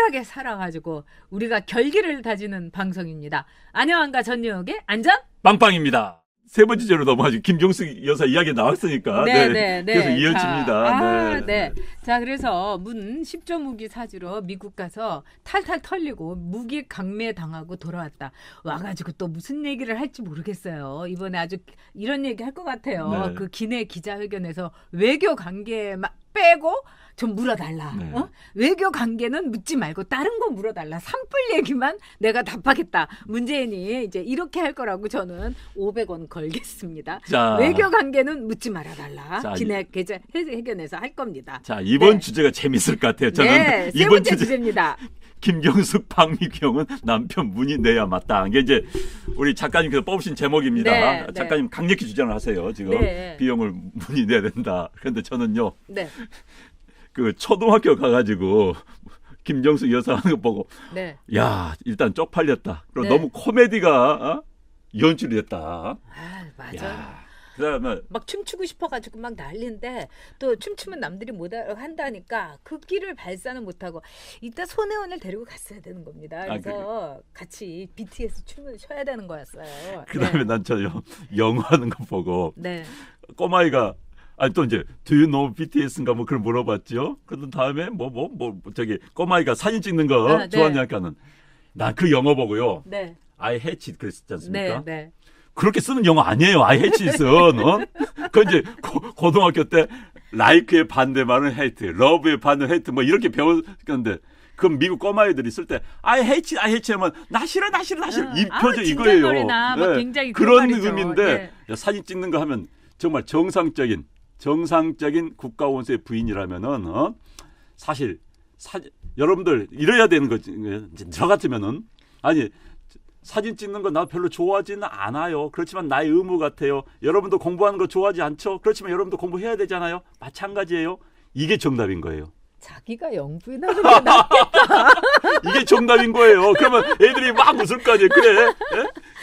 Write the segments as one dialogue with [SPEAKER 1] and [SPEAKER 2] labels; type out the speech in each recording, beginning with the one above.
[SPEAKER 1] 쿨하게 살아가지고 우리가 결기를 다지는 방송입니다. 안녕한가 전유옥의 안전
[SPEAKER 2] 빵빵입니다. 세 번째 제로 넘어가지고 김종숙 여사 이야기 나왔으니까 그래서 이어집니다.
[SPEAKER 1] 네. 자, 그래서 문 10조 무기 사주로 미국 가서 탈탈 털리고 무기 강매 당하고 돌아왔다. 와가지고 또 무슨 얘기를 할지 모르겠어요. 이번에 아주 이런 얘기 할 것 같아요.
[SPEAKER 2] 네.
[SPEAKER 1] 그 기내 기자회견에서 외교 관계 빼고 좀 물어달라.
[SPEAKER 2] 네.
[SPEAKER 1] 외교 관계는 묻지 말고 다른 거 물어달라. 산불 얘기만 내가 답하겠다. 문재인이 이제 이렇게 할 거라고 저는 500원 걸겠습니다.
[SPEAKER 2] 자,
[SPEAKER 1] 외교 관계는 묻지 말아달라.
[SPEAKER 2] 자,
[SPEAKER 1] 기내 기자회견에서 할 겁니다.
[SPEAKER 2] 자, 이번
[SPEAKER 1] 네.
[SPEAKER 2] 주제가 재밌을 것 같아요. 저는
[SPEAKER 1] 네, 세
[SPEAKER 2] 이번
[SPEAKER 1] 번째 주제입니다.
[SPEAKER 2] 김경숙 박미경은 남편 문이 내야 맞다. 이게 이제 우리 작가님께서 뽑으신 제목입니다.
[SPEAKER 1] 네,
[SPEAKER 2] 작가님 강력히 주장을 하세요. 지금
[SPEAKER 1] 네.
[SPEAKER 2] 비용을 문이 내야 된다. 그런데 저는요.
[SPEAKER 1] 네.
[SPEAKER 2] 그 초등학교 가가지고 김정숙 여사 하는 거 보고
[SPEAKER 1] 네.
[SPEAKER 2] 야 일단 쪽팔렸다. 그리고
[SPEAKER 1] 네.
[SPEAKER 2] 너무 코미디가 연출이 됐다.
[SPEAKER 1] 아, 맞아.
[SPEAKER 2] 야, 그다음에
[SPEAKER 1] 막 춤추고 싶어가지고 막 난리인데 또 춤추면 남들이 못 한다니까 그 끼를 발산을 못하고 이따 손혜원을 데리고 갔어야 되는 겁니다. 그래서 같이 BTS 춤을 춰야 되는 거였어요.
[SPEAKER 2] 그다음에 난 저 영어 하는 거 보고
[SPEAKER 1] 네.
[SPEAKER 2] 꼬마이가 아니 또 이제 Do you know BTS인가 뭐 그걸 물어봤죠. 그런 다음에 저기 꼬마이가 사진 찍는 거
[SPEAKER 1] 네.
[SPEAKER 2] 좋아하냐니까는 난 그 영어 보고요.
[SPEAKER 1] 네.
[SPEAKER 2] I hate it 그랬지 않습니까?
[SPEAKER 1] 네.
[SPEAKER 2] 그렇게 쓰는 영어 아니에요. I hate it은. 그 이제 고등학교 때 like의 반대말은 hate, love의 반대는 hate 뭐 이렇게 배웠는데 그럼 미국 꼬마애들이 쓸 때 I hate it 하면 나 싫어. 이 표정 이거예요.
[SPEAKER 1] 막 굉장히
[SPEAKER 2] 그런
[SPEAKER 1] 말이죠.
[SPEAKER 2] 의미인데 사진 찍는 거 하면 정말 정상적인 국가원수의 부인이라면은 사실 여러분들 이래야 되는 거지. 저 같으면은 아니 사진 찍는 거 나 별로 좋아하지는 않아요. 그렇지만 나의 의무 같아요. 여러분도 공부하는 거 좋아하지 않죠? 그렇지만 여러분도 공부해야 되잖아요. 마찬가지예요. 이게 정답인 거예요.
[SPEAKER 1] 자기가 영부인하는 게 낫겠다.
[SPEAKER 2] 이게 정답인 거예요. 그러면 애들이 막 웃을 거 아니에요. 그래. 예?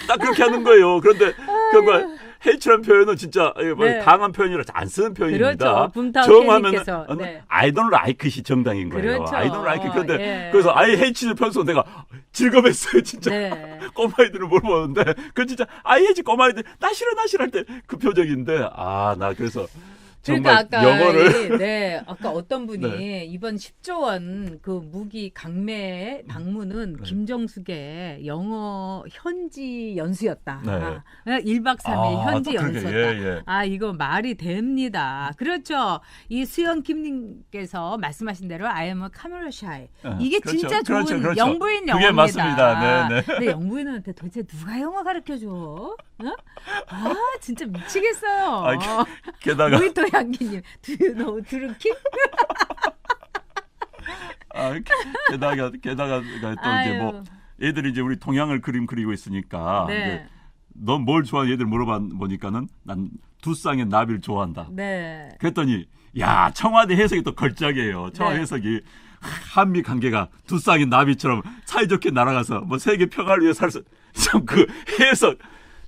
[SPEAKER 2] 딱 그렇게 하는 거예요. 그런데 그걸 헤이츠라는 표현은 진짜
[SPEAKER 1] 네.
[SPEAKER 2] 강한 표현이라 안 쓰는 표현입니다.
[SPEAKER 1] 그렇죠.
[SPEAKER 2] 정하면
[SPEAKER 1] 네.
[SPEAKER 2] I don't like it이 정당인 거예요.
[SPEAKER 1] 그렇죠.
[SPEAKER 2] I don't like it. 그런데
[SPEAKER 1] 예.
[SPEAKER 2] 그래서 I hate it 평소 내가 즐거웠어요. 진짜.
[SPEAKER 1] 네.
[SPEAKER 2] 꼬마이들을 물어보는데 그 진짜 I hate 꼬마이들 나 싫어 할 때 그 표정인데 나 그래서 정말
[SPEAKER 1] 그러니까 아까
[SPEAKER 2] 영어를
[SPEAKER 1] 아까 어떤 분이
[SPEAKER 2] 네.
[SPEAKER 1] 이번 10조 원 그 무기 강매 방문은 김정숙의 영어 현지 연수였다.
[SPEAKER 2] 네.
[SPEAKER 1] 1박 3일 현지
[SPEAKER 2] 또 그러게,
[SPEAKER 1] 연수였다.
[SPEAKER 2] 예.
[SPEAKER 1] 이거 말이 됩니다. 그렇죠. 이 수영 김님께서 말씀하신 대로 I am a camera shy. 이게
[SPEAKER 2] 그렇죠.
[SPEAKER 1] 진짜 좋은
[SPEAKER 2] 그렇죠.
[SPEAKER 1] 영부인 영어입니다.
[SPEAKER 2] 그게 맞습니다. 네.
[SPEAKER 1] 근데 영부인한테 도대체 누가 영어 가르쳐줘? 진짜 미치겠어요.
[SPEAKER 2] 게다가
[SPEAKER 1] 모히또 향기님, do you know 드루킹?
[SPEAKER 2] 게다가 또 이제 뭐 애들이 이제 우리 동양을 그리고 있으니까
[SPEAKER 1] 네.
[SPEAKER 2] 넌 뭘 좋아해? 얘들 보니까는 난 두 쌍의 나비를 좋아한다.
[SPEAKER 1] 네.
[SPEAKER 2] 그랬더니 야 청와대 해석이 또 걸작이에요. 청와대 해석이 한미 관계가 두 쌍의 나비처럼 사이좋게 날아가서 뭐 세계 평화를 위해 살수 참 그 해석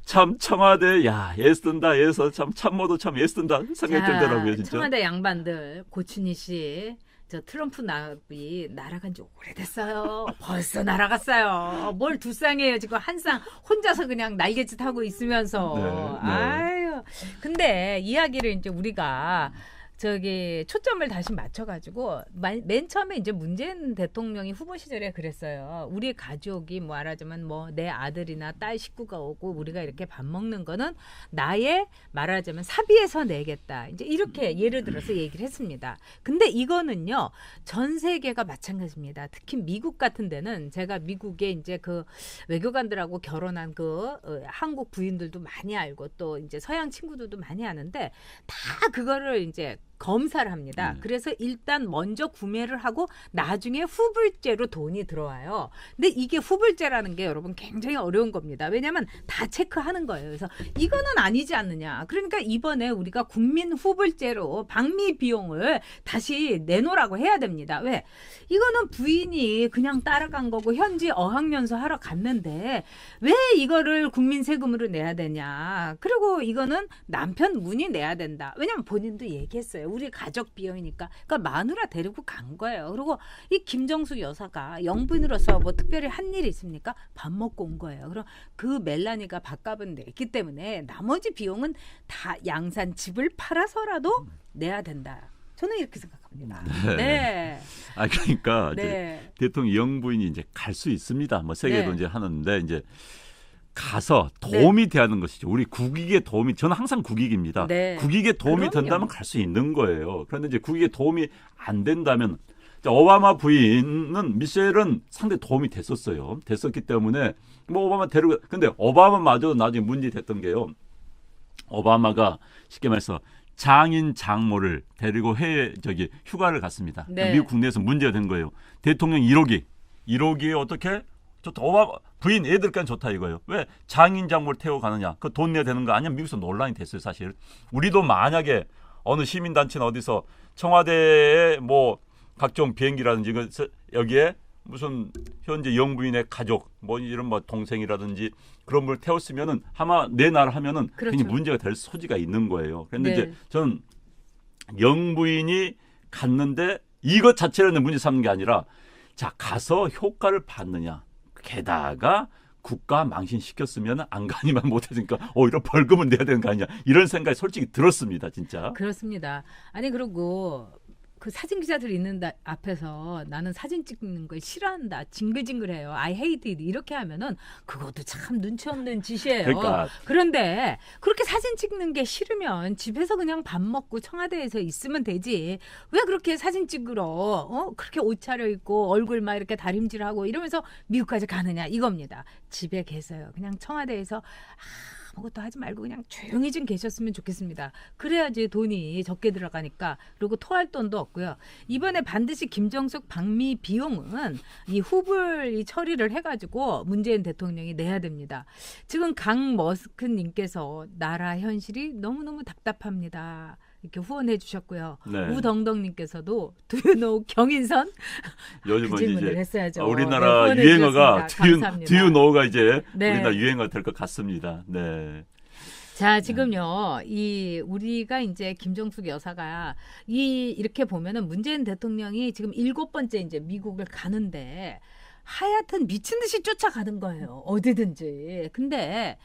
[SPEAKER 2] 참 청와대 애쓴다 애써 참 참모도 참 애쓴다 생각이 들더라고요. 진짜.
[SPEAKER 1] 청와대 양반들 고춘희 씨. 저 트럼프 나비 날아간 지 오래됐어요. 벌써 날아갔어요. 뭘 두 쌍이에요. 지금 한 쌍 혼자서 그냥 날개짓 하고 있으면서.
[SPEAKER 2] 네.
[SPEAKER 1] 아유. 근데 이야기를 이제 우리가 초점을 다시 맞춰가지고 맨 처음에 이제 문재인 대통령이 후보 시절에 그랬어요. 우리 가족이 말하자면 내 아들이나 딸 식구가 오고 우리가 이렇게 밥 먹는 거는 나의 말하자면 사비에서 내겠다. 이제 이렇게 예를 들어서 얘기를 했습니다. 근데 이거는요 전 세계가 마찬가지입니다. 특히 미국 같은 데는 제가 미국에 이제 그 외교관들하고 결혼한 한국 부인들도 많이 알고 또 이제 서양 친구들도 많이 아는데 다 그거를 이제 검사를 합니다. 그래서 일단 먼저 구매를 하고 나중에 후불제로 돈이 들어와요. 근데 이게 후불제라는 게 여러분 굉장히 어려운 겁니다. 왜냐하면 다 체크하는 거예요. 그래서 이거는 아니지 않느냐. 그러니까 이번에 우리가 국민 후불제로 방미 비용을 다시 내놓으라고 해야 됩니다. 왜? 이거는 부인이 그냥 따라간 거고 현지 어학연수 하러 갔는데 왜 이거를 국민 세금으로 내야 되냐. 그리고 이거는 남편 문이 내야 된다. 왜냐하면 본인도 얘기했어요. 우리 가족 비용이니까. 그러니까 마누라 데리고 간 거예요. 그리고 이 김정숙 여사가 영부인으로서 뭐 특별히 한 일이 있습니까? 밥 먹고 온 거예요. 그럼 그 멜라니가 밥값은 냈기 때문에 나머지 비용은 다 양산 집을 팔아서라도 내야 된다. 저는 이렇게 생각합니다. 네.
[SPEAKER 2] 아 그러니까
[SPEAKER 1] 네.
[SPEAKER 2] 이제 대통령 영부인이 이제 갈 수 있습니다. 뭐 세계도
[SPEAKER 1] 네.
[SPEAKER 2] 이제 하는데 이제 가서 도움이 되는 것이죠. 우리 국익에 도움이 저는 항상 국익입니다.
[SPEAKER 1] 네.
[SPEAKER 2] 국익에 도움이
[SPEAKER 1] 그럼요.
[SPEAKER 2] 된다면 갈 수 있는 거예요. 그런데 이제 국익에 도움이 안 된다면 자, 오바마 부인은 미셸은 상당히 도움이 됐었어요. 됐었기 때문에 뭐 오바마 데리고 근데 오바마마저 나중에 문제됐던 게요. 오바마가 쉽게 말해서 장인 장모를 데리고 해외 휴가를 갔습니다.
[SPEAKER 1] 네.
[SPEAKER 2] 미국 국내에서 문제가 된 거예요. 대통령 1호기에 어떻게 좋다. 오바마 부인 애들까지 좋다 이거예요. 왜 장인 장모를 태워 가느냐? 그 돈 내야 되는 거 아니야? 미국에서 논란이 됐어요, 사실. 우리도 만약에 어느 시민 단체는 어디서 청와대에 뭐 각종 비행기라든지 여기에 무슨 현재 영부인의 가족 뭐 이런 뭐 동생이라든지 그런 걸 태웠으면은 아마 내 나라 하면은
[SPEAKER 1] 그렇죠.
[SPEAKER 2] 굉장히 문제가 될 소지가 있는 거예요. 그런데
[SPEAKER 1] 네.
[SPEAKER 2] 이제 저는 영부인이 갔는데 이것 자체는 문제 삼는 게 아니라 자 가서 효과를 받느냐. 게다가 국가 망신시켰으면 안 가니만 못했으니까 오히려 벌금은 내야 되는 거 아니냐. 이런 생각이 솔직히 들었습니다. 진짜.
[SPEAKER 1] 그렇습니다. 아니 그리고 그 사진 기자들 있는 앞에서 나는 사진 찍는 걸 싫어한다. 징글징글해요. I hate it. 이렇게 하면은 그것도 참 눈치 없는 짓이에요.
[SPEAKER 2] 그러니까.
[SPEAKER 1] 그런데 그렇게 사진 찍는 게 싫으면 집에서 그냥 밥 먹고 청와대에서 있으면 되지. 왜 그렇게 사진 찍으러 그렇게 옷 차려입고 얼굴 막 이렇게 다림질하고 이러면서 미국까지 가느냐 이겁니다. 집에 계세요. 그냥 청와대에서 아무것도 하지 말고 그냥 조용히 좀 계셨으면 좋겠습니다. 그래야지 돈이 적게 들어가니까. 그리고 토할 돈도 없고요. 이번에 반드시 김정숙 방미 비용은 이 후불 처리를 해가지고 문재인 대통령이 내야 됩니다. 지금 강머스크님께서 나라 현실이 너무너무 답답합니다. 이렇게 후원해 주셨고요.
[SPEAKER 2] 네.
[SPEAKER 1] 우덩덩님께서도 Do you know 경인선?
[SPEAKER 2] 요즘은
[SPEAKER 1] 그 질문을
[SPEAKER 2] 이제
[SPEAKER 1] 했어야죠.
[SPEAKER 2] 우리나라
[SPEAKER 1] 후원해
[SPEAKER 2] 유행어가
[SPEAKER 1] 주셨습니다.
[SPEAKER 2] Do you know가 이제
[SPEAKER 1] 네.
[SPEAKER 2] 우리나라 유행어 될 것 같습니다. 네.
[SPEAKER 1] 자, 지금요, 우리가 이제 김정숙 여사가 이렇게 보면은 문재인 대통령이 지금 7번째 이제 미국을 가는데 하여튼 미친 듯이 쫓아가는 거예요. 어디든지. 근데,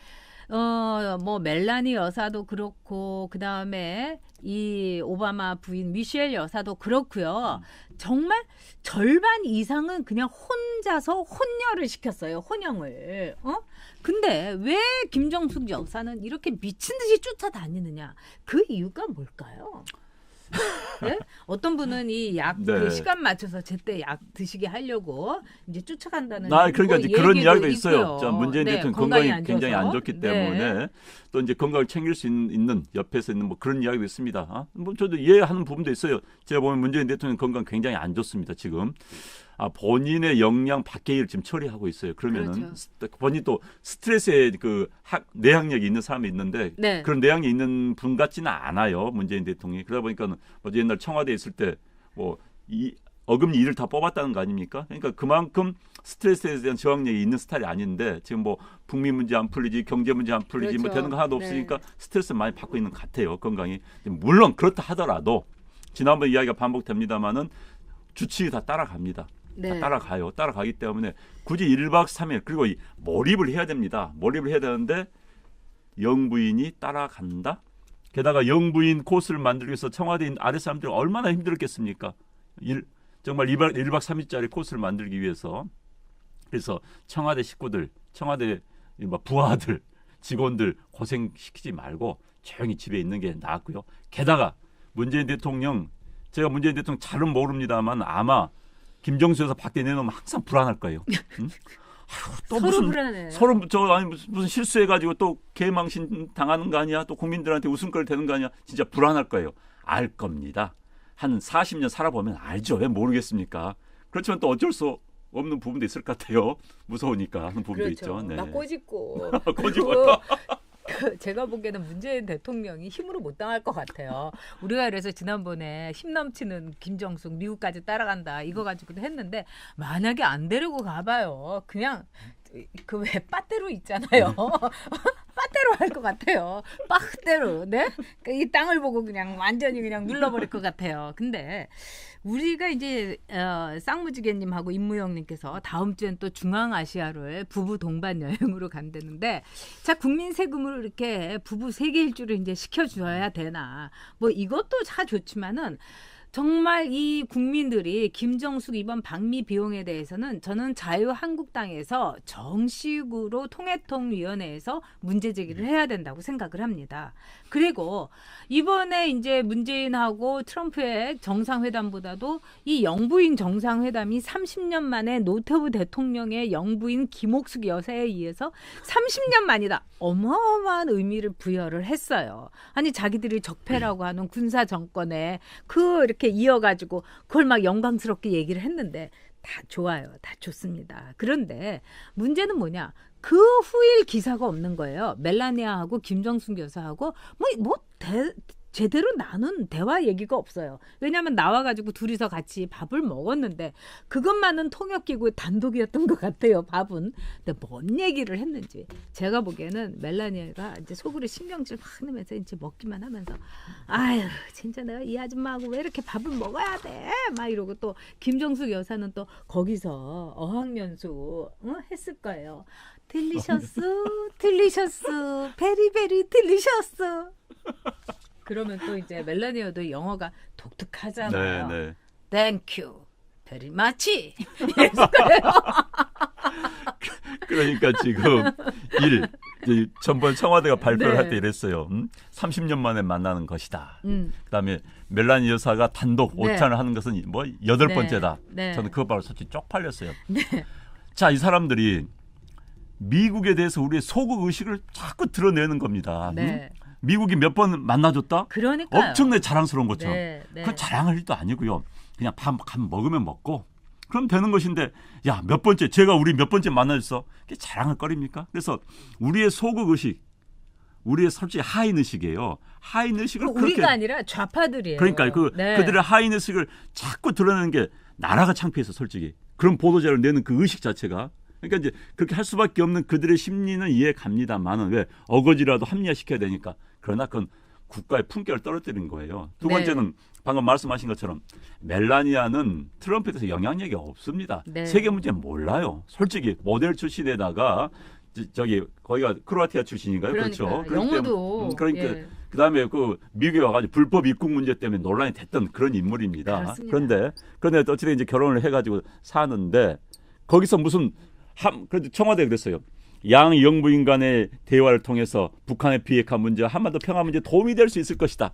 [SPEAKER 1] 뭐 멜라니 여사도 그렇고, 그 다음에 이 오바마 부인 미셸 여사도 그렇고요. 정말 절반 이상은 그냥 혼자서 혼혈을 시켰어요. 혼영을. 근데 왜 김정숙 여사는 이렇게 미친 듯이 쫓아다니느냐? 그 이유가 뭘까요? 네? 어떤 분은 이 약
[SPEAKER 2] 네.
[SPEAKER 1] 그 시간 맞춰서 제때 약 드시게 하려고 이제 쫓아간다는
[SPEAKER 2] 그러니까
[SPEAKER 1] 뭐
[SPEAKER 2] 이제 그런
[SPEAKER 1] 얘기도
[SPEAKER 2] 이야기도 있어요.
[SPEAKER 1] 있고요.
[SPEAKER 2] 자, 문재인
[SPEAKER 1] 네,
[SPEAKER 2] 대통령 건강이
[SPEAKER 1] 안
[SPEAKER 2] 굉장히
[SPEAKER 1] 좋아서.
[SPEAKER 2] 안 좋기
[SPEAKER 1] 네.
[SPEAKER 2] 때문에 또 이제 건강을 챙길 수 있는 옆에서 있는 뭐 그런 이야기도 있습니다. 뭐 저도 이해하는 부분도 있어요. 제가 보면 문재인 대통령 건강 굉장히 안 좋습니다. 지금 본인의 역량 밖의 일을 지금 처리하고 있어요. 그러면은
[SPEAKER 1] 그렇죠.
[SPEAKER 2] 본인 또 스트레스에 그 내향력이 있는 사람이 있는데
[SPEAKER 1] 네.
[SPEAKER 2] 그런 내향이 있는 분 같지는 않아요. 문재인 대통령이. 그러다 보니까 어제 옛날 청와대에 있을 때 뭐 어금니 이를 다 뽑았다는 거 아닙니까? 그러니까 그만큼 스트레스에 대한 저항력이 있는 스타일이 아닌데 지금 뭐 북미 문제 안 풀리지 경제 문제 안 풀리지
[SPEAKER 1] 그렇죠.
[SPEAKER 2] 뭐 되는 거 하나도
[SPEAKER 1] 네.
[SPEAKER 2] 없으니까 스트레스 많이 받고 있는 것 같아요. 건강이. 물론 그렇다 하더라도 지난번 이야기가 반복됩니다마는 주치의 다 따라갑니다.
[SPEAKER 1] 네.
[SPEAKER 2] 다 따라가요. 따라가기 때문에 굳이 1박 3일 그리고 몰입을 해야 됩니다. 몰입을 해야 되는데 영부인이 따라간다? 게다가 영부인 코스를 만들기 위해서 청와대 아래 사람들이 얼마나 힘들었겠습니까? 정말 1박 3일짜리 코스를 만들기 위해서. 그래서 청와대 식구들, 청와대 부하들, 직원들 고생시키지 말고 조용히 집에 있는 게 나았고요. 게다가 문재인 대통령, 제가 문재인 대통령 잘은 모릅니다만 아마 김정수 여사 밖에 내놓으면 항상 불안할 거예요. 응? 또
[SPEAKER 1] 서로
[SPEAKER 2] 무슨
[SPEAKER 1] 불안해요.
[SPEAKER 2] 서로 무슨 실수해가지고 또 개망신 당하는 거 아니야? 또 국민들한테 웃음거리 되는 거 아니야? 진짜 불안할 거예요. 알 겁니다. 한 40년 살아보면 알죠. 왜 모르겠습니까? 그렇지만 또 어쩔 수 없는 부분도 있을 것 같아요. 무서우니까 하는 부분도
[SPEAKER 1] 그렇죠.
[SPEAKER 2] 있죠. 네.
[SPEAKER 1] 막 꼬집고.
[SPEAKER 2] 꼬집고.
[SPEAKER 1] 제가 보기에는 문재인 대통령이 힘으로 못 당할 것 같아요. 우리가 그래서 지난번에 힘 넘치는 김정숙 미국까지 따라간다 이거 가지고도 했는데 만약에 안 데리고 가봐요. 그냥 그 왜 빠떼로 있잖아요. 빠떼로 할 것 같아요. 빡대로, 네? 이 땅을 보고 그냥 완전히 그냥 눌러버릴 것 같아요. 근데 우리가 이제 쌍무지개님하고 임무영님께서 다음 주엔 또 중앙아시아를 부부 동반 여행으로 간다는데, 자 국민 세금으로 이렇게 부부 세계 일주를 이제 시켜줘야 되나? 뭐 이것도 다 좋지만은. 정말 이 국민들이 김정숙 이번 방미 비용에 대해서는 저는 자유한국당에서 정식으로 통해통위원회에서 문제 제기를 해야 된다고 생각을 합니다. 그리고 이번에 이제 문재인하고 트럼프의 정상회담보다도 이 영부인 정상회담이 30년 만에 노태우 대통령의 영부인 김옥숙 여사에 의해서 30년 만이다. 어마어마한 의미를 부여를 했어요. 아니 자기들이 적폐라고 하는 군사 정권에 그 이렇게 이어가지고 그걸 막 영광스럽게 얘기를 했는데 다 좋아요. 다 좋습니다. 그런데 문제는 뭐냐? 그 후일 기사가 없는 거예요. 멜라니아하고 김정숙 여사하고 제대로 나눈 대화 얘기가 없어요. 왜냐하면 나와가지고 둘이서 같이 밥을 먹었는데 그것만은 통역기구의 단독이었던 것 같아요. 밥은. 근데 뭔 얘기를 했는지 제가 보기에는 멜라니아가 이제 속으로 신경질 확 내면서 이제 먹기만 하면서 아유 진짜 내가 이 아줌마하고 왜 이렇게 밥을 먹어야 돼? 막 이러고 또 김정숙 여사는 또 거기서 어학연수 했을 거예요. 딜리셔스, 베리베리 딜리셔스. 그러면 또 이제 멜라니아도 영어가 독특하잖아요.
[SPEAKER 2] 네.
[SPEAKER 1] Thank you very much. 이랬을 거예요.
[SPEAKER 2] 그러니까 지금 전번 청와대가 발표를 할 때 이랬어요. 30년 만에 만나는 것이다. 그다음에 멜라니 여사가 단독 오찬을 하는 것은 뭐 8번째다. 저는 그거 바로 솔직히 쪽팔렸어요. 자, 이 사람들이 미국에 대해서 우리의 소극 의식을 자꾸 드러내는 겁니다. 미국이 몇 번 만나줬다?
[SPEAKER 1] 그러니까요.
[SPEAKER 2] 엄청나게 자랑스러운 것처럼. 그건 자랑할 일도 아니고요. 그냥 밥 먹으면 먹고 그럼 되는 것인데 야, 몇 번째 제가 우리 몇 번째 만나줬어? 그게 자랑할 거리입니까? 그래서 우리의 소극 의식, 우리의 솔직히 하인 의식이에요. 하인 의식을
[SPEAKER 1] 우리가
[SPEAKER 2] 그렇게
[SPEAKER 1] 아니라 좌파들이에요.
[SPEAKER 2] 그러니까 그들의 하인 의식을 자꾸 드러내는 게 나라가 창피해서 솔직히 그런 보도자를 내는 그 의식 자체가 그러니까 이제 그렇게 할 수밖에 없는 그들의 심리는 이해 갑니다만은 왜 어거지라도 합리화시켜야 되니까 그러나 그건 국가의 품격을 떨어뜨리는 거예요. 두 번째는 방금 말씀하신 것처럼 멜라니아는 트럼프에 대해서 영향력이 없습니다. 세계 문제 몰라요. 솔직히 모델 출신에다가 거기가 크로아티아 출신인가요? 그렇죠.
[SPEAKER 1] 영어도
[SPEAKER 2] 그러니까 그다음에 그 미국에 와가지고 불법 입국 문제 때문에 논란이 됐던 그런 인물입니다. 그런데 어쨌든 이제 결혼을 해가지고 사는데 거기서 무슨 그래도 청와대가 그랬어요. 양 영부인 간의 대화를 통해서 북한의 비핵화 문제와 한반도 평화 문제에 도움이 될 수 있을 것이다.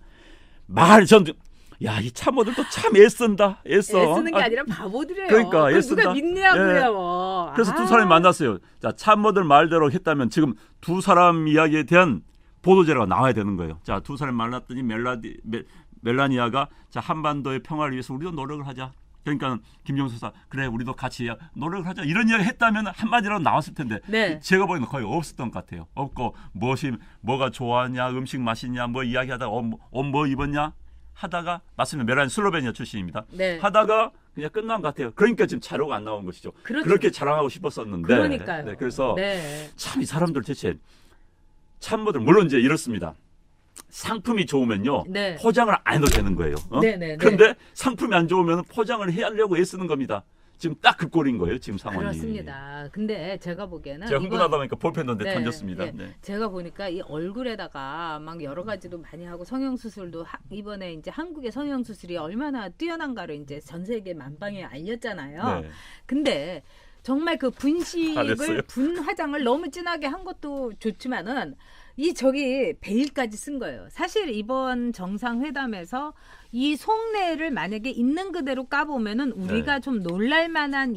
[SPEAKER 2] 이 참모들도 참 애쓴다.
[SPEAKER 1] 애쓰는 게 아니라 바보들이에요.
[SPEAKER 2] 그러니까 애쓴다.
[SPEAKER 1] 누가 믿냐고요.
[SPEAKER 2] 그래서 두 사람이 만났어요. 자, 참모들 말대로 했다면 지금 두 사람 이야기에 대한 보도자료가 나와야 되는 거예요. 자, 두 사람이 만났더니 멜라니아가 자, 한반도의 평화를 위해서 우리도 노력을 하자. 그러니까 김정숙 여사 그래 우리도 같이 노력을 하자 이런 이야기 했다면 한마디라도 나왔을 텐데 제가 보기에는 거의 없었던 것 같아요. 없고 뭐가 좋아하냐 음식 맛있냐 뭐 이야기하다가 옷 뭐 입었냐 하다가 맞습니다. 멜라니 슬로베니아 출신입니다. 하다가 그냥 끝난 것 같아요. 그러니까 지금 자료가 안 나온 것이죠. 그렇게 자랑하고 싶었었는데
[SPEAKER 1] 그러니까요.
[SPEAKER 2] 그래서 참 이 사람들 대체 참모들 물론 이제 이렇습니다. 상품이 좋으면요 포장을 안 해도 되는 거예요. 그런데 상품이 안 좋으면 포장을 하려고 애쓰는 겁니다. 지금 딱 그 꼴인 거예요. 지금 상황이.
[SPEAKER 1] 그렇습니다. 근데 제가 보기에는
[SPEAKER 2] 제가 흥분하다 보니까 볼펜도 던졌습니다.
[SPEAKER 1] 제가 보니까 이 얼굴에다가 막 여러 가지도 많이 하고 성형수술도 이번에 이제 한국의 성형수술이 얼마나 뛰어난가를 이제 전 세계 만방에 알렸잖아요. 근데 정말 그 분화장을 너무 진하게 한 것도 좋지만은 베일까지 쓴 거예요. 사실 이번 정상회담에서 이 속내를 만약에 있는 그대로 까보면은 우리가 좀 놀랄만한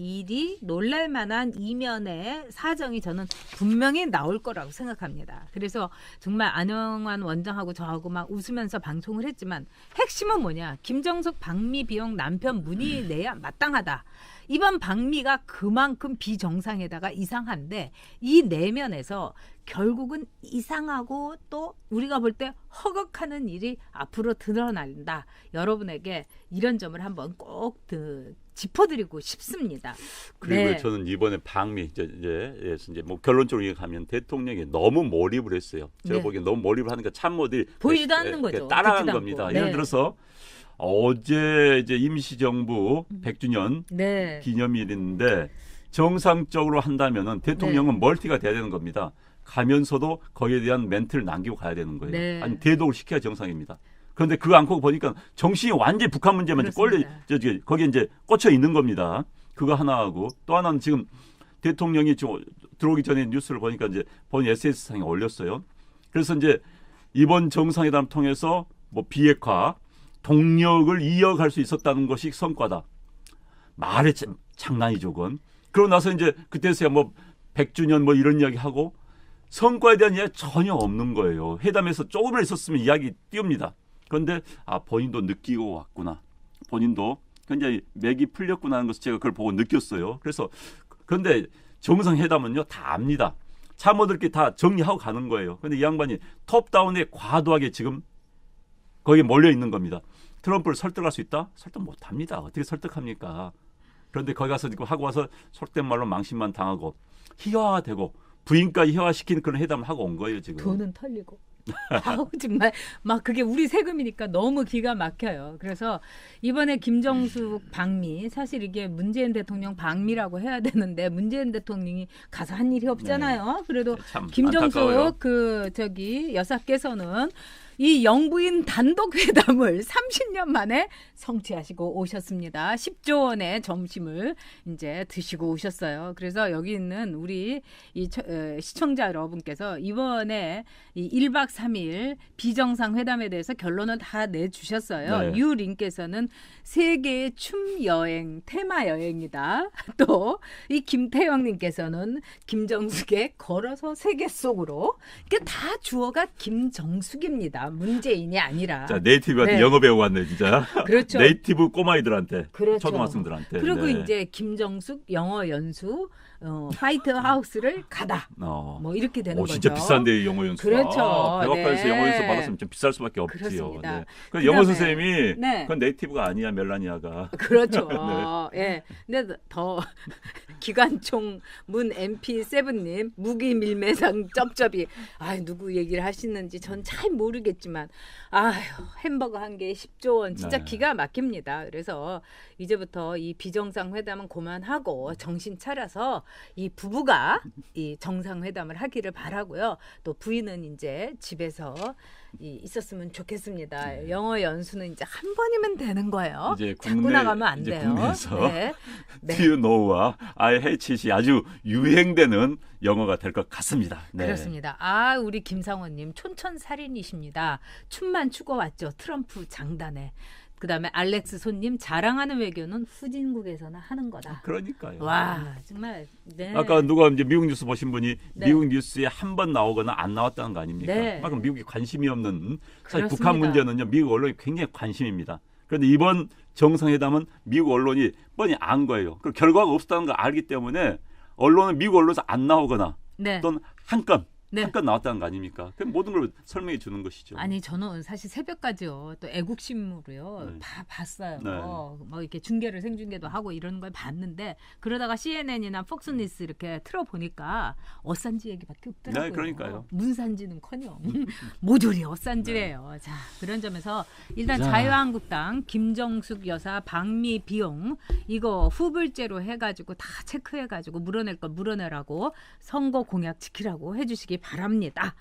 [SPEAKER 1] 이면의 사정이 저는 분명히 나올 거라고 생각합니다. 그래서 정말 안영환 원장하고 저하고 막 웃으면서 방송을 했지만 핵심은 뭐냐? 김정숙 방미 비용 남편 문의 내야 마땅하다. 이번 방미가 그만큼 비정상에다가 이상한데 이 내면에서 결국은 이상하고 또 우리가 볼 때 허걱하는 일이 앞으로 드러난다. 여러분에게 이런 점을 한번 꼭 짚어드리고 싶습니다.
[SPEAKER 2] 그리고
[SPEAKER 1] 네.
[SPEAKER 2] 저는 이번에 방미 이제 뭐 결론적으로 얘기하면 대통령이 너무 몰입을 했어요. 제가
[SPEAKER 1] 네.
[SPEAKER 2] 보기엔 너무 몰입을 하니까 참모들이
[SPEAKER 1] 보이지도 않는 거죠.
[SPEAKER 2] 따라간
[SPEAKER 1] 듣지도
[SPEAKER 2] 겁니다.
[SPEAKER 1] 않고.
[SPEAKER 2] 예를
[SPEAKER 1] 네.
[SPEAKER 2] 들어서 어제 이제 임시정부 100주년
[SPEAKER 1] 네.
[SPEAKER 2] 기념일인데 정상적으로 한다면은 대통령은 멀티가 돼야 되는 겁니다. 가면서도 거기에 대한 멘트를 남기고 가야 되는 거예요.
[SPEAKER 1] 네.
[SPEAKER 2] 아니 대독을 시켜야 정상입니다. 그런데 그거 않고 보니까 정신이 완전히 북한 문제만 거기에 이제 꽂혀 있는 겁니다. 그거 하나 하고 또 하나는 지금 대통령이 지금 들어오기 전에 뉴스를 보니까 이제 본인 SNS상에 올렸어요. 그래서 이제 이번 정상회담 통해서 뭐 비핵화, 동력을 이어갈 수 있었다는 것이 성과다. 말의 장난이죠, 그건. 그러고 나서 이제 그때서야 뭐 100주년 뭐 이런 이야기 하고 성과에 대한 이야기 전혀 없는 거예요. 회담에서 조금만 있었으면 이야기 띄웁니다. 그런데 본인도 느끼고 왔구나. 본인도 굉장히 맥이 풀렸구나 하는 것을 제가 그걸 보고 느꼈어요. 그래서 그런데 정상회담은요 다 압니다. 참모들끼리 다 정리하고 가는 거예요. 그런데 이 양반이 톱다운에 과도하게 지금 거기에 몰려 있는 겁니다. 트럼프를 설득할 수 있다? 설득 못합니다. 어떻게 설득합니까? 그런데 거기 가서 하고 와서 속된 말로 망신만 당하고 희화화되고 부인까지 희화화시키는 그런 회담을 하고 온 거예요 지금.
[SPEAKER 1] 돈은 털리고. 아우 정말 막 그게 우리 세금이니까 너무 기가 막혀요. 그래서 이번에 김정숙 방미 사실 이게 문재인 대통령 방미라고 해야 되는데 문재인 대통령이 가서 한 일이 없잖아요. 그래도
[SPEAKER 2] 참
[SPEAKER 1] 김정숙
[SPEAKER 2] 안타까워요.
[SPEAKER 1] 여사께서는 이 영부인 단독 회담을 30년 만에 성취하시고 오셨습니다. 10조 원의 점심을 이제 드시고 오셨어요. 그래서 여기 있는 우리 시청자 여러분께서 이번에 이 1박 3일 비정상 회담에 대해서 결론을 다 내주셨어요.
[SPEAKER 2] 네.
[SPEAKER 1] 유림께서는 세계의 춤 여행, 테마 여행이다. 또 이 김태형님께서는 김정숙의 걸어서 세계 속으로. 이게 다 주어가 김정숙입니다. 문재인이 아니라.
[SPEAKER 2] 자, 네이티브한테
[SPEAKER 1] 네.
[SPEAKER 2] 영어 배우고 왔네 진짜.
[SPEAKER 1] 그렇죠.
[SPEAKER 2] 네이티브 꼬마이들한테,
[SPEAKER 1] 그렇죠.
[SPEAKER 2] 초등학생들한테.
[SPEAKER 1] 그리고
[SPEAKER 2] 네.
[SPEAKER 1] 이제 김정숙 영어 연수 화이트 하우스를 가다. 뭐 이렇게 되는 거죠.
[SPEAKER 2] 진짜 비싼데 영어 연수.
[SPEAKER 1] 그렇죠.
[SPEAKER 2] 백악관에서
[SPEAKER 1] 네.
[SPEAKER 2] 영어 연수 받았으면 좀 비쌀 수밖에 없지요.
[SPEAKER 1] 그렇습니다.
[SPEAKER 2] 네. 그
[SPEAKER 1] 그다음에,
[SPEAKER 2] 영어 선생님이
[SPEAKER 1] 네.
[SPEAKER 2] 그건 네이티브가 아니야 멜라니아가.
[SPEAKER 1] 그렇죠.
[SPEAKER 2] 네.
[SPEAKER 1] 예. 근데 더 기관총 문 MP7님 무기 밀매상 쩝쩝이 누구 얘기를 하시는지 전 잘 모르겠지만 햄버거 한 개에 10조 원 진짜
[SPEAKER 2] 네.
[SPEAKER 1] 기가 막힙니다. 그래서 이제부터 이 비정상 회담은 그만하고 정신 차려서 이 부부가 이 정상 회담을 하기를 바라고요. 또 부인은 이제 집에서 있었으면 좋겠습니다.
[SPEAKER 2] 네.
[SPEAKER 1] 영어 연수는 이제 한 번이면 되는 거예요.
[SPEAKER 2] 이제
[SPEAKER 1] 자꾸 나가면 안
[SPEAKER 2] 이제
[SPEAKER 1] 돼요.
[SPEAKER 2] 국내에서
[SPEAKER 1] 네. 네.
[SPEAKER 2] Do you know와 I hate it이 아주 유행되는 영어가 될 것 같습니다. 네.
[SPEAKER 1] 그렇습니다. 우리 김상원님 촌천살인이십니다. 춤만 추고 왔죠. 트럼프 장단에. 그다음에 알렉스 손님 자랑하는 외교는 후진국에서나 하는 거다.
[SPEAKER 2] 그러니까요.
[SPEAKER 1] 와 정말. 네.
[SPEAKER 2] 아까 누가 이제 미국 뉴스 보신 분이
[SPEAKER 1] 네.
[SPEAKER 2] 미국 뉴스에 한 번 나오거나 안 나왔다는 거 아닙니까?
[SPEAKER 1] 네.
[SPEAKER 2] 그만큼 미국이 관심이 없는 사실
[SPEAKER 1] 그렇습니다.
[SPEAKER 2] 북한 문제는요 미국 언론이 굉장히 관심입니다. 그런데 이번 정상회담은 미국 언론이 뻔히 안 거예요. 그 결과가 없었다는 걸 알기 때문에 언론은 미국 언론에서 안 나오거나
[SPEAKER 1] 네.
[SPEAKER 2] 또는 한 건
[SPEAKER 1] 네.
[SPEAKER 2] 나왔다는 거 아닙니까? 그럼 모든 걸 설명해 주는 것이죠.
[SPEAKER 1] 아니 저는 사실 새벽까지요 또 애국신문으로요
[SPEAKER 2] 네.
[SPEAKER 1] 봤어요.
[SPEAKER 2] 네.
[SPEAKER 1] 뭐 이렇게 중계를 생중계도 하고 이런 걸 봤는데 그러다가 CNN이나 폭스뉴스 이렇게 틀어 보니까 어산지 얘기밖에 없더라고요.
[SPEAKER 2] 네, 그러니까요.
[SPEAKER 1] 문산지는커녕 모조리 어산지래요. 자 그런 점에서 일단
[SPEAKER 2] 자.
[SPEAKER 1] 자유한국당 김정숙 여사 방미 비용 이거 후불제로 해가지고 다 체크해가지고 물어낼 거 물어내라고 선거 공약 지키라고 해주시기 바랍니다.